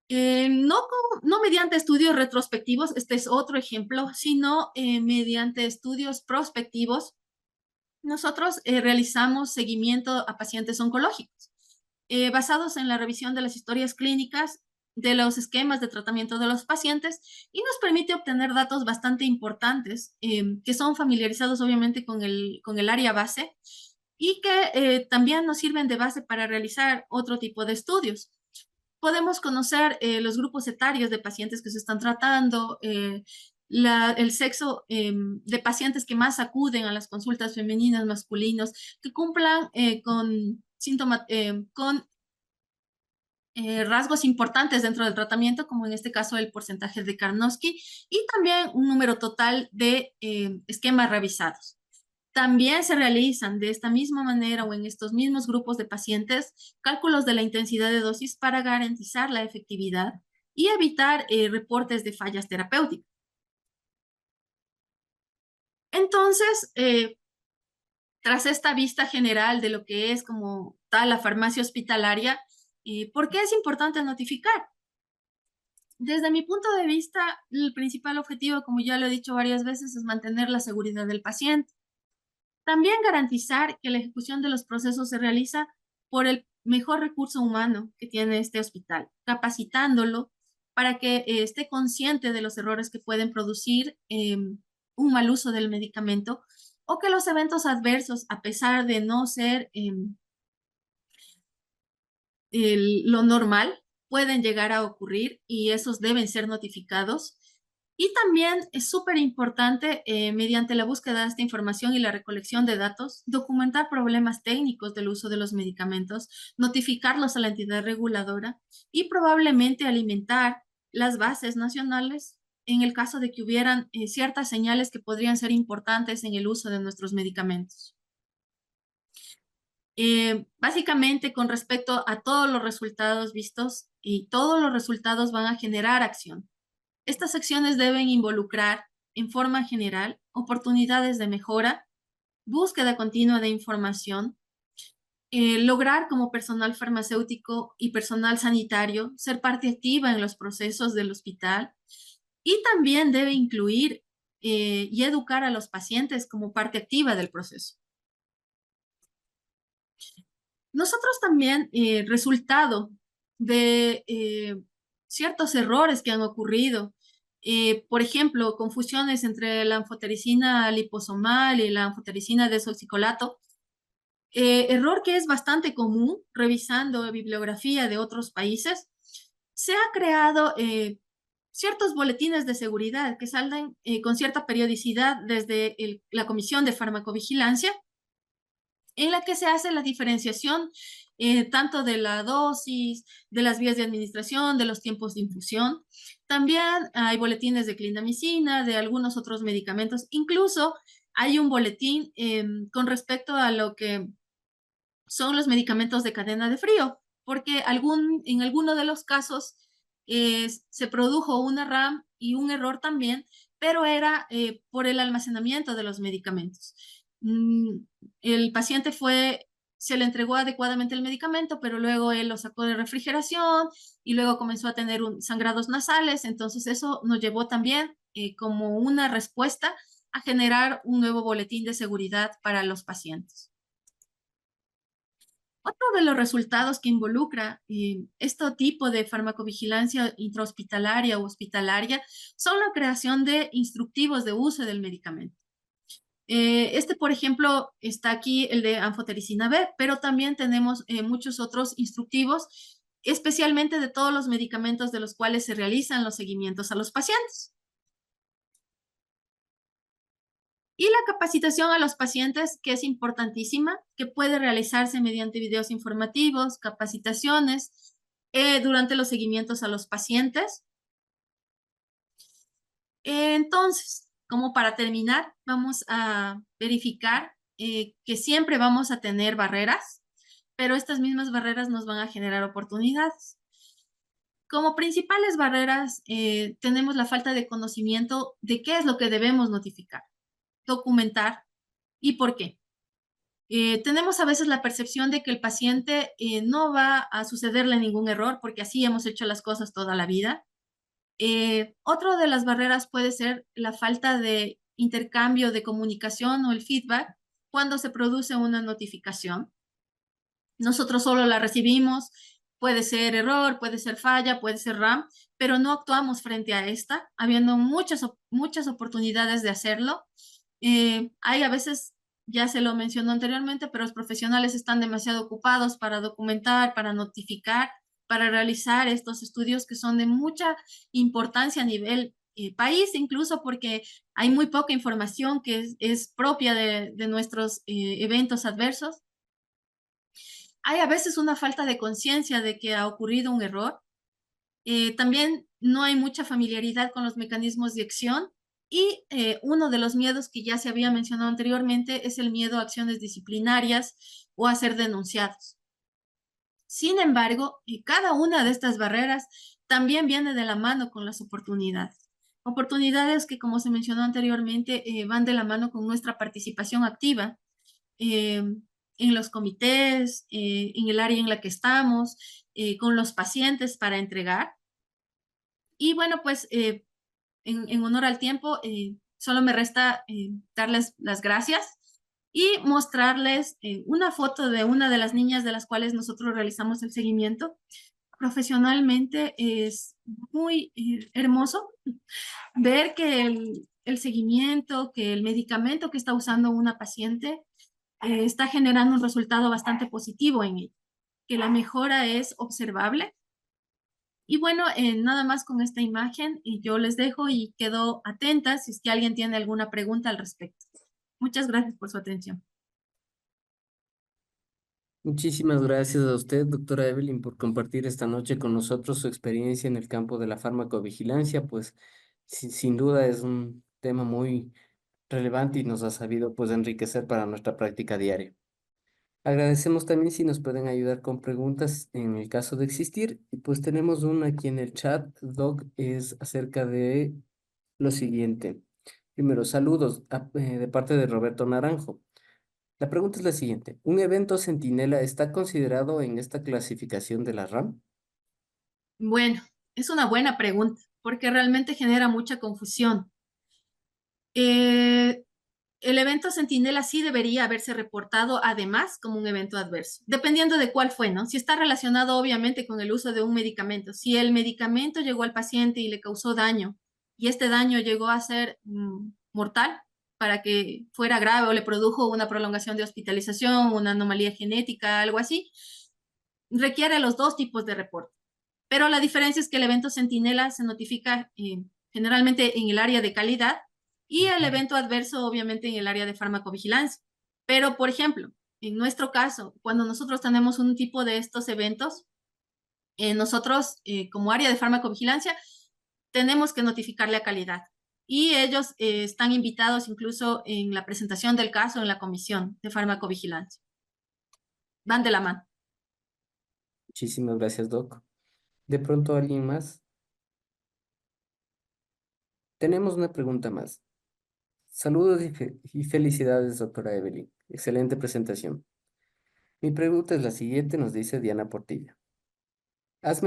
No mediante estudios retrospectivos, este es otro ejemplo, sino mediante estudios prospectivos, nosotros realizamos seguimiento a pacientes oncológicos, basados en la revisión de las historias clínicas, de los esquemas de tratamiento de los pacientes y nos permite obtener datos bastante importantes que son familiarizados obviamente con el área base y que también nos sirven de base para realizar otro tipo de estudios. Podemos conocer los grupos etarios de pacientes que se están tratando, el sexo de pacientes que más acuden a las consultas femeninas, masculinos, que cumplan con síntomas, con rasgos importantes dentro del tratamiento, como en este caso el porcentaje de Karnofsky, y también un número total de esquemas revisados. También se realizan de esta misma manera o en estos mismos grupos de pacientes cálculos de la intensidad de dosis para garantizar la efectividad y evitar reportes de fallas terapéuticas. Entonces, tras esta vista general de lo que es como tal la farmacia hospitalaria, ¿por qué es importante notificar? Desde mi punto de vista, el principal objetivo, como ya lo he dicho varias veces, es mantener la seguridad del paciente. También garantizar que la ejecución de los procesos se realiza por el mejor recurso humano que tiene este hospital, capacitándolo para que esté consciente de los errores que pueden producir un mal uso del medicamento o que los eventos adversos, a pesar de no ser lo normal, pueden llegar a ocurrir y esos deben ser notificados. Y también es súper importante, mediante la búsqueda de esta información y la recolección de datos, documentar problemas técnicos del uso de los medicamentos, notificarlos a la entidad reguladora y probablemente alimentar las bases nacionales en el caso de que hubieran ciertas señales que podrían ser importantes en el uso de nuestros medicamentos. Básicamente, con respecto a todos los resultados vistos, y todos los resultados van a generar acción. Estas acciones deben involucrar, en forma general, oportunidades de mejora, búsqueda continua de información, lograr como personal farmacéutico y personal sanitario ser parte activa en los procesos del hospital y también debe incluir y educar a los pacientes como parte activa del proceso. Nosotros también, resultado de ciertos errores que han ocurrido, por ejemplo, confusiones entre la anfotericina liposomal y la anfotericina desoxicolato, error que es bastante común revisando bibliografía de otros países, se ha creado ciertos boletines de seguridad que salen con cierta periodicidad desde la Comisión de Farmacovigilancia en la que se hace la diferenciación tanto de la dosis, de las vías de administración, de los tiempos de infusión. También hay boletines de clindamicina, de algunos otros medicamentos. Incluso hay un boletín con respecto a lo que son los medicamentos de cadena de frío, porque en alguno de los casos se produjo una RAM y un error también, pero era por el almacenamiento de los medicamentos. El paciente se le entregó adecuadamente el medicamento, pero luego él lo sacó de refrigeración y luego comenzó a tener sangrados nasales, entonces eso nos llevó también como una respuesta a generar un nuevo boletín de seguridad para los pacientes. Otro de los resultados que involucra este tipo de farmacovigilancia intrahospitalaria o hospitalaria son la creación de instructivos de uso del medicamento. Por ejemplo, está aquí el de anfotericina B, pero también tenemos muchos otros instructivos, especialmente de todos los medicamentos de los cuales se realizan los seguimientos a los pacientes. Y la capacitación a los pacientes, que es importantísima, que puede realizarse mediante videos informativos, capacitaciones, durante los seguimientos a los pacientes. Entonces, como para terminar, vamos a verificar que siempre vamos a tener barreras, pero estas mismas barreras nos van a generar oportunidades. Como principales barreras, tenemos la falta de conocimiento de qué es lo que debemos notificar, documentar y por qué. Tenemos a veces la percepción de que el paciente no va a sucederle ningún error porque así hemos hecho las cosas toda la vida. Otro de las barreras puede ser la falta de intercambio de comunicación o el feedback cuando se produce una notificación. Nosotros solo la recibimos, puede ser error, puede ser falla, puede ser RAM, pero no actuamos frente a esta, habiendo muchas oportunidades de hacerlo. Hay a veces, ya se lo mencionó anteriormente, pero los profesionales están demasiado ocupados para documentar, para notificar, para realizar estos estudios que son de mucha importancia a nivel país, incluso porque hay muy poca información que es propia de nuestros eventos adversos. Hay a veces una falta de conciencia de que ha ocurrido un error. También no hay mucha familiaridad con los mecanismos de acción y uno de los miedos que ya se había mencionado anteriormente es el miedo a acciones disciplinarias o a ser denunciados. Sin embargo, cada una de estas barreras también viene de la mano con las oportunidades. Oportunidades que, como se mencionó anteriormente, van de la mano con nuestra participación activa en los comités, en el área en la que estamos, con los pacientes para entregar. Y bueno, pues en honor al tiempo, solo me resta darles las gracias y mostrarles una foto de una de las niñas de las cuales nosotros realizamos el seguimiento. Profesionalmente es muy hermoso ver que el seguimiento, que el medicamento que está usando una paciente está generando un resultado bastante positivo en ella, que la mejora es observable. Y bueno, nada más con esta imagen y yo les dejo y quedo atenta si es que alguien tiene alguna pregunta al respecto. Muchas gracias por su atención. Muchísimas gracias a usted, doctora Evelyn, por compartir esta noche con nosotros su experiencia en el campo de la farmacovigilancia, pues sin duda es un tema muy relevante y nos ha sabido pues enriquecer para nuestra práctica diaria. Agradecemos también si nos pueden ayudar con preguntas en el caso de existir. Y pues tenemos una aquí en el chat, Doc, es acerca de lo siguiente. Primero, saludos de parte de Roberto Naranjo. La pregunta es la siguiente. ¿Un evento centinela está considerado en esta clasificación de la RAM? Bueno, es una buena pregunta porque realmente genera mucha confusión. Eh, el evento centinela sí debería haberse reportado además como un evento adverso, dependiendo de cuál fue, ¿no? Si está relacionado obviamente con el uso de un medicamento, si el medicamento llegó al paciente y le causó daño y este daño llegó a ser mortal para que fuera grave o le produjo una prolongación de hospitalización, una anomalía genética, algo así, requiere los dos tipos de reporte. Pero la diferencia es que el evento centinela se notifica generalmente en el área de calidad y el evento adverso obviamente en el área de farmacovigilancia. Pero, por ejemplo, en nuestro caso, cuando nosotros tenemos un tipo de estos eventos, nosotros como área de farmacovigilancia tenemos que notificarle a calidad. Y ellos están invitados incluso en la presentación del caso en la comisión de farmacovigilancia. Van de la mano. Muchísimas gracias, Doc. De pronto, ¿alguien más? Tenemos una pregunta más. Saludos y felicidades, doctora Evelyn. Excelente presentación. Mi pregunta es la siguiente, nos dice Diana Portilla. Has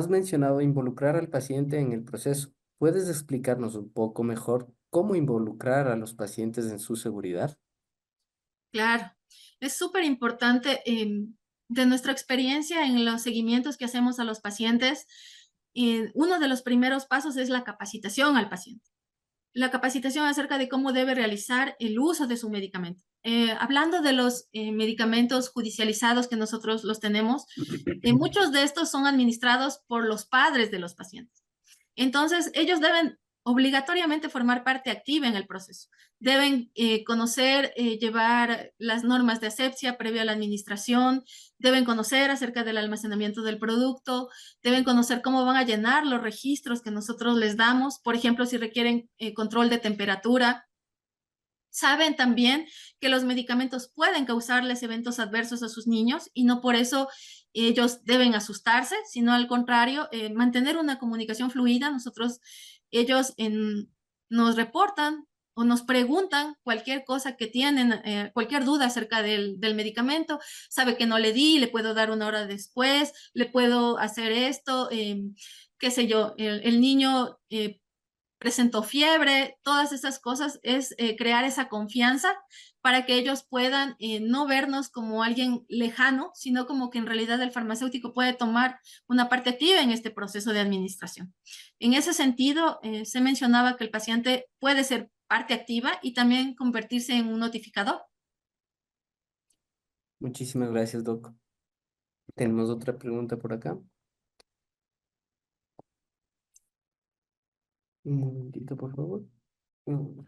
mencionado involucrar al paciente en el proceso. ¿Puedes explicarnos un poco mejor cómo involucrar a los pacientes en su seguridad? Claro, es súper importante de nuestra experiencia en los seguimientos que hacemos a los pacientes. Uno de los primeros pasos es la capacitación al paciente. La capacitación acerca de cómo debe realizar el uso de su medicamento. Hablando de los medicamentos judicializados que nosotros los tenemos, muchos de estos son administrados por los padres de los pacientes. Entonces, ellos deben obligatoriamente formar parte activa en el proceso. Deben conocer, llevar las normas de asepsia previo a la administración, deben conocer acerca del almacenamiento del producto, deben conocer cómo van a llenar los registros que nosotros les damos, por ejemplo, si requieren control de temperatura. Saben también que los medicamentos pueden causarles eventos adversos a sus niños y no por eso ellos deben asustarse, sino al contrario, mantener una comunicación fluida. Ellos nos reportan o nos preguntan cualquier cosa que tienen, cualquier duda acerca del medicamento. Sabe que no le di, le puedo dar una hora después, le puedo hacer esto, qué sé yo, el niño presentó fiebre, todas esas cosas es crear esa confianza para que ellos puedan no vernos como alguien lejano, sino como que en realidad el farmacéutico puede tomar una parte activa en este proceso de administración. En ese sentido, se mencionaba que el paciente puede ser parte activa y también convertirse en un notificador. Muchísimas gracias, Doc. Tenemos otra pregunta por acá. Un momentito, por favor. Mm.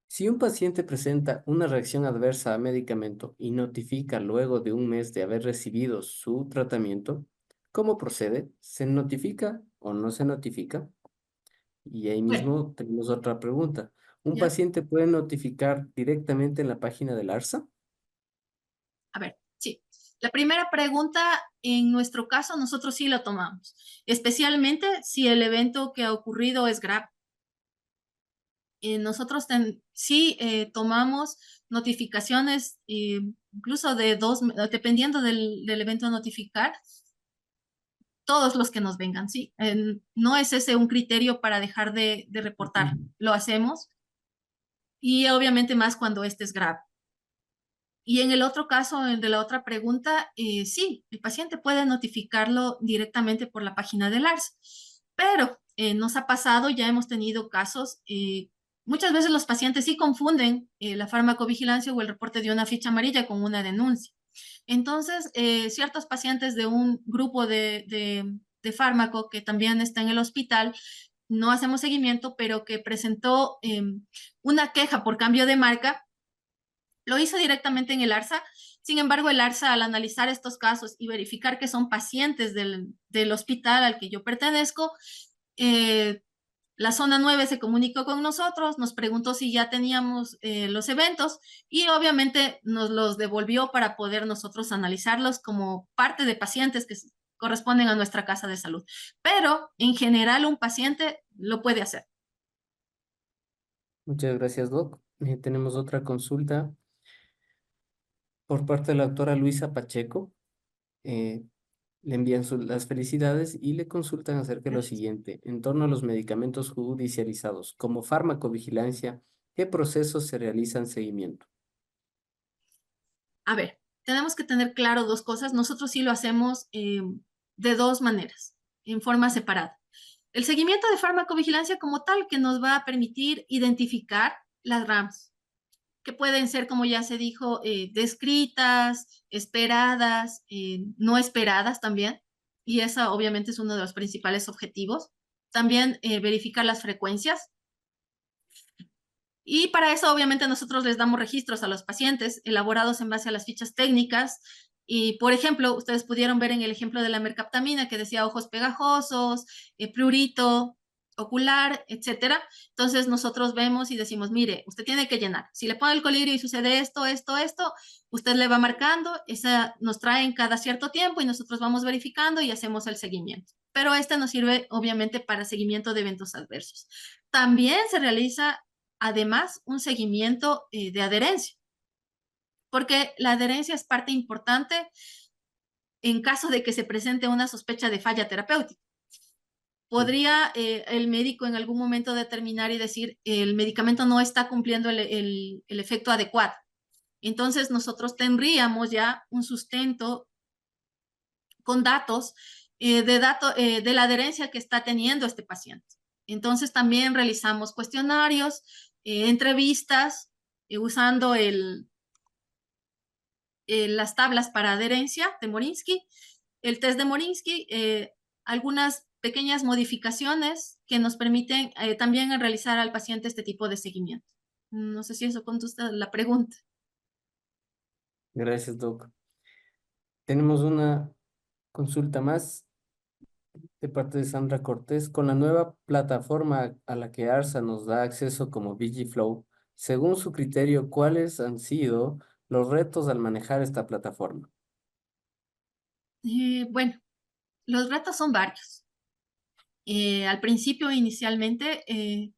Si un paciente presenta una reacción adversa a medicamento y notifica luego de un mes de haber recibido su tratamiento, ¿cómo procede? ¿Se notifica o no se notifica? Y ahí Bueno, mismo tenemos otra pregunta. ¿Un ya, paciente puede notificar directamente en la página del ARSA? a ver, sí. La primera pregunta, en nuestro caso, nosotros sí lo tomamos, especialmente si el evento que ha ocurrido es grave. Nosotros sí tomamos notificaciones, incluso de dos, dependiendo del evento a notificar, todos los que nos vengan, ¿sí? No es ese un criterio para dejar de reportar, lo hacemos. y obviamente más cuando este es grave. Y en el otro caso, el de la otra pregunta, sí, el paciente puede notificarlo directamente por la página del ARS, pero nos ha pasado, ya hemos tenido casos, muchas veces los pacientes sí confunden la farmacovigilancia o el reporte de una ficha amarilla con una denuncia. Entonces, ciertos pacientes de un grupo de fármaco que también está en el hospital, no hacemos seguimiento, pero que presentó una queja por cambio de marca, lo hizo directamente en el ARSA. Sin embargo, el ARSA, al analizar estos casos y verificar que son pacientes del hospital al que yo pertenezco, eh, la zona 9 se comunicó con nosotros, nos preguntó si ya teníamos los eventos y obviamente nos los devolvió para poder nosotros analizarlos como parte de pacientes que corresponden a nuestra casa de salud. Pero en general un paciente lo puede hacer. Muchas gracias, Doc. Tenemos otra consulta por parte de la doctora Luisa Pacheco. Eh, Le envían las felicidades y le consultan acerca de lo Gracias. siguiente. En torno a los medicamentos judicializados, como farmacovigilancia, ¿qué procesos se realizan seguimiento? A ver, tenemos que tener claro dos cosas. Nosotros sí lo hacemos de dos maneras, en forma separada. El seguimiento de farmacovigilancia como tal, que nos va a permitir identificar las RAMs, que pueden ser, como ya se dijo, descritas, esperadas, no esperadas también, y esa obviamente es uno de los principales objetivos. También verificar las frecuencias, y para eso, obviamente, nosotros les damos registros a los pacientes elaborados en base a las fichas técnicas. Y, por ejemplo, ustedes pudieron ver en el ejemplo de la mercaptamina que decía ojos pegajosos, prurito ocular, etcétera. Entonces, nosotros vemos y decimos, mire, usted tiene que llenar. Si le pone el colirio y sucede esto, esto, esto, usted le va marcando, esa nos traen cada cierto tiempo y nosotros vamos verificando y hacemos el seguimiento. Pero este nos sirve, obviamente, para seguimiento de eventos adversos. También se realiza además un seguimiento de adherencia, porque la adherencia es parte importante en caso de que se presente una sospecha de falla terapéutica. Podría el médico en algún momento determinar y decir el medicamento no está cumpliendo el efecto adecuado. Entonces nosotros tendríamos ya un sustento con datos, de la adherencia que está teniendo este paciente. Entonces también realizamos cuestionarios, entrevistas, usando las tablas para adherencia de Morinsky, el test de Morinsky, algunas pequeñas modificaciones que nos permiten también realizar al paciente este tipo de seguimiento. No sé si eso contesta la pregunta. Gracias, Doc. Tenemos una consulta más de parte de Sandra Cortés. Con la nueva plataforma a la que ARSA nos da acceso como VigiFlow, según su criterio, ¿cuáles han sido los retos al manejar esta plataforma? Bueno, los retos son varios. Al principio, inicialmente,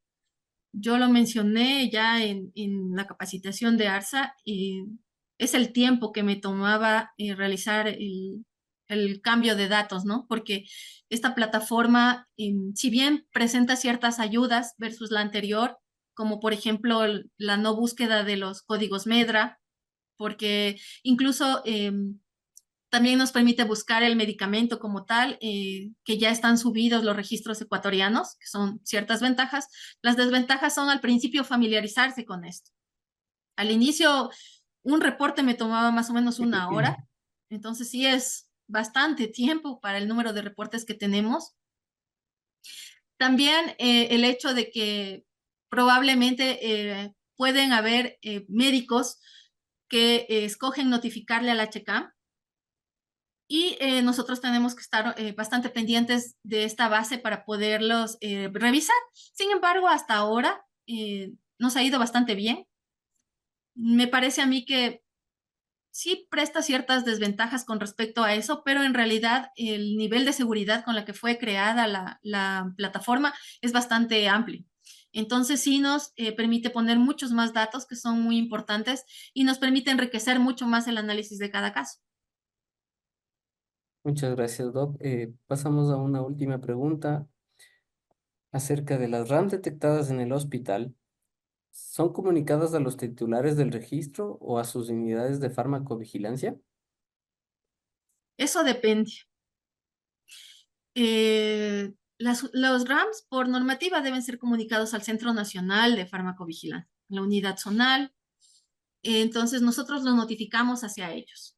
yo lo mencioné ya en la capacitación de ARSA, es el tiempo que me tomaba realizar el cambio de datos, ¿no? Porque esta plataforma, si bien presenta ciertas ayudas versus la anterior, como por ejemplo la no búsqueda de los códigos MEDRA, porque incluso también nos permite buscar el medicamento como tal, que ya están subidos los registros ecuatorianos, que son ciertas ventajas. Las desventajas son al principio familiarizarse con esto. Al inicio, un reporte me tomaba más o menos una hora, entonces sí es bastante tiempo para el número de reportes que tenemos. También el hecho de que probablemente pueden haber médicos que escogen notificarle al HCAM y nosotros tenemos que estar bastante pendientes de esta base para poderlos revisar. Sin embargo, hasta ahora nos ha ido bastante bien. Me parece a mí que sí presta ciertas desventajas con respecto a eso, pero en realidad el nivel de seguridad con la que fue creada la plataforma es bastante amplio. Entonces sí nos permite poner muchos más datos que son muy importantes y nos permite enriquecer mucho más el análisis de cada caso. Muchas gracias, Doc. Pasamos a una última pregunta acerca de las RAM detectadas en el hospital. ¿son comunicadas a los titulares del registro o a sus unidades de farmacovigilancia? Eso depende. Los RAMs, por normativa, deben ser comunicados al Centro Nacional de Farmacovigilancia, la unidad zonal. Entonces, nosotros lo notificamos hacia ellos.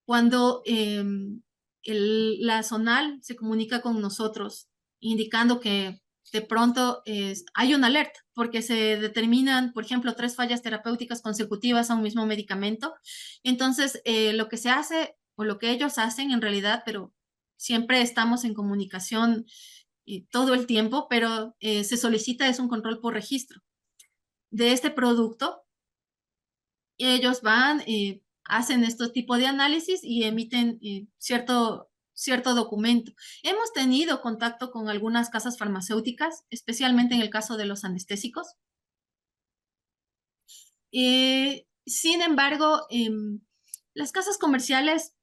Cuando la zonal se comunica con nosotros, indicando que de pronto hay una alerta, porque se determinan, por ejemplo, 3 fallas terapéuticas consecutivas a un mismo medicamento. Entonces, lo que se hace o lo que ellos hacen en realidad, pero siempre estamos en comunicación todo el tiempo, pero se solicita es un control por registro de este producto. Ellos van, hacen este tipo de análisis y emiten cierto documento. Hemos tenido contacto con algunas casas farmacéuticas, especialmente en el caso de los anestésicos. Sin embargo, las casas comerciales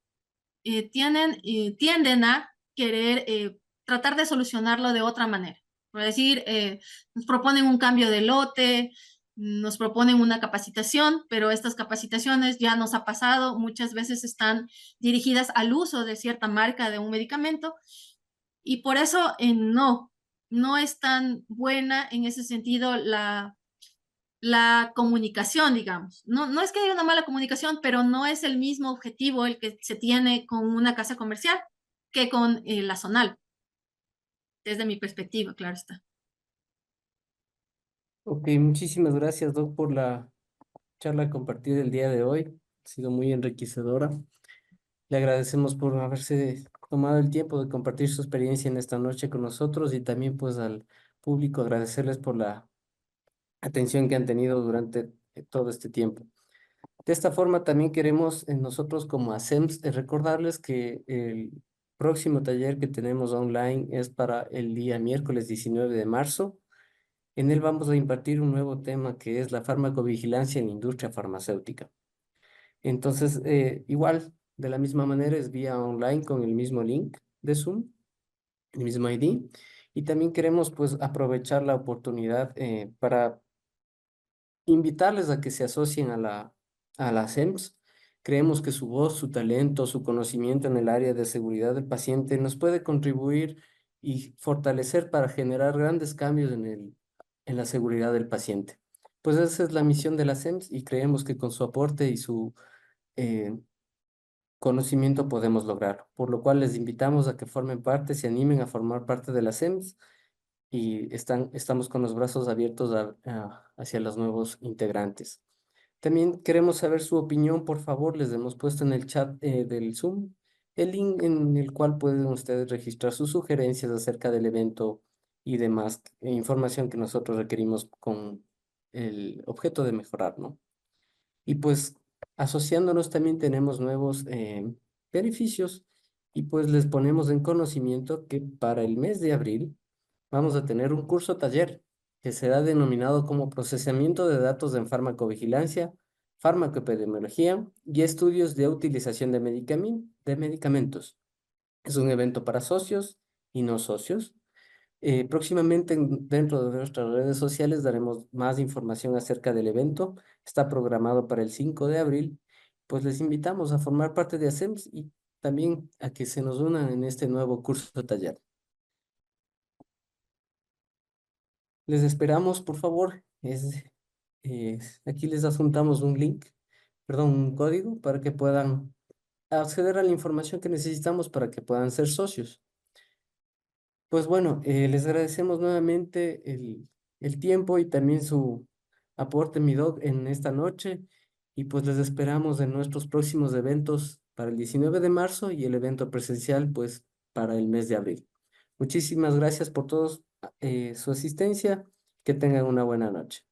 tienden a querer tratar de solucionarlo de otra manera. Por decir, nos proponen un cambio de lote, nos proponen una capacitación, pero estas capacitaciones ya nos ha pasado, muchas veces están dirigidas al uso de cierta marca de un medicamento y por eso no es tan buena en ese sentido la comunicación, digamos. No es que haya una mala comunicación, pero no es el mismo objetivo el que se tiene con una casa comercial que con la zonal, desde mi perspectiva, claro está. Ok, muchísimas gracias, Doc, por la charla compartida el día de hoy. Ha sido muy enriquecedora. Le agradecemos por haberse tomado el tiempo de compartir su experiencia en esta noche con nosotros y también pues al público agradecerles por la atención que han tenido durante todo este tiempo. De esta forma también queremos nosotros como ASEMS recordarles que el próximo taller que tenemos online es para el día miércoles 19 de marzo. En él vamos a impartir un nuevo tema que es la farmacovigilancia en la industria farmacéutica. Entonces, igual, de la misma manera es vía online con el mismo link de Zoom, el mismo ID. Y también queremos pues aprovechar la oportunidad para invitarles a que se asocien a la SEMS. Creemos que su voz, su talento, su conocimiento en el área de seguridad del paciente nos puede contribuir y fortalecer para generar grandes cambios en la seguridad del paciente. Pues esa es la misión de la SEMS y creemos que con su aporte y su eh, conocimiento podemos lograrlo. Por lo cual les invitamos a que formen parte, se animen a formar parte de la SEMS y estamos con los brazos abiertos hacia los nuevos integrantes. También queremos saber su opinión, por favor, les hemos puesto en el chat del Zoom el link en el cual pueden ustedes registrar sus sugerencias acerca del evento y demás información que nosotros requerimos con el objeto de mejorar, ¿no? Y pues asociándonos también tenemos nuevos beneficios y pues les ponemos en conocimiento que para el mes de abril vamos a tener un curso taller que será denominado como Procesamiento de Datos en Farmacovigilancia, Farmacoepidemiología y Estudios de Utilización de Medicamentos. Es un evento para socios y no socios. Próximamente dentro de nuestras redes sociales daremos más información acerca del evento. Está programado para el 5 de abril. Pues les invitamos a formar parte de ASEMS y también a que se nos unan en este nuevo curso taller. Les esperamos, por favor. Aquí les adjuntamos un link, perdón, un código para que puedan acceder a la información que necesitamos para que puedan ser socios. Pues bueno, les agradecemos nuevamente el tiempo y también su aporte, mi doc, en esta noche. Y pues les esperamos en nuestros próximos eventos para el 19 de marzo y el evento presencial, pues, para el mes de abril. Muchísimas gracias por todos su asistencia. Que tengan una buena noche.